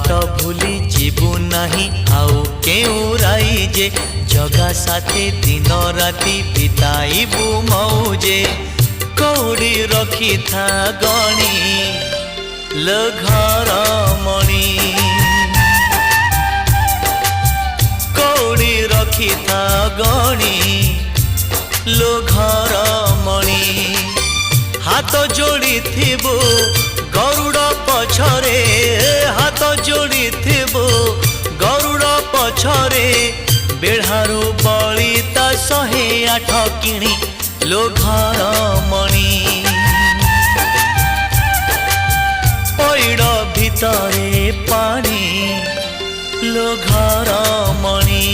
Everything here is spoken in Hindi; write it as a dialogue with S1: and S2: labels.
S1: बाट भूली जीवु नहीं आउ केउराई जे जगा साथे दिन राति बिताइबु मौजे कौड़ी रखी था गणी लो घर मणि कौड़ी रखी था गणी लो घर मणि हाथ जोड़ी थिबु गरुड़ पछरे हाथ जोड़ी थिबु गरुड़ पछरे बेढ़ारू बलिता 108 किणी लो घर मणि पैड़ भितरे पानी लो घर मणि।